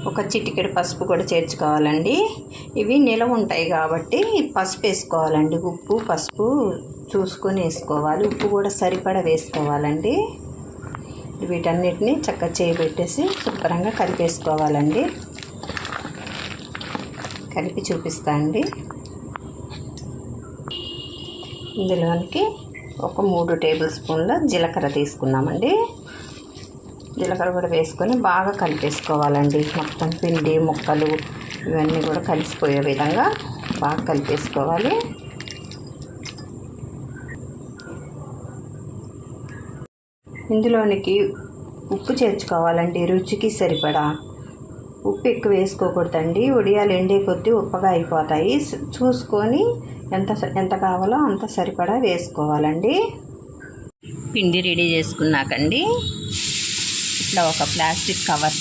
ఒక చిటికెడు పసుపు కూడా చేర్చుకోవాలండి. ఇవి నిలవ ఉంటాయి కాబట్టి పసుపు వేసుకోవాలండి. ఉప్పు పసుపు చూసుకొని వేసుకోవాలి. ఉప్పు కూడా సరిపడా వేసుకోవాలండి. వీటన్నిటిని చక్కగా చేయబెట్టేసి శుభ్రంగా కలిపేసుకోవాలండి. కలిపి చూపిస్తా అండి. ఇందులోనికి ఒక 3 టేబుల్ స్పూన్ల జీలకర్ర తీసుకున్నామండి. జీలకర్ర కూడా వేసుకొని బాగా కలిపేసుకోవాలండి. మొత్తం పిండి ముక్కలు ఇవన్నీ కూడా కలిసిపోయే విధంగా బాగా కలిపేసుకోవాలి. ఇందులోనికి ఉప్పు చేర్చుకోవాలండి. రుచికి సరిపడా. ఉప్పు ఎక్కువ వేసుకోకూడదండి. వడియాలు ఎండే కొద్దీ ఉప్పగా అయిపోతాయి. చూసుకొని ఎంత కావాలో అంత సరిపడా వేసుకోవాలండి. పిండి రెడీ చేసుకున్నాకండి ఇట్లా ఒక ప్లాస్టిక్ కవర్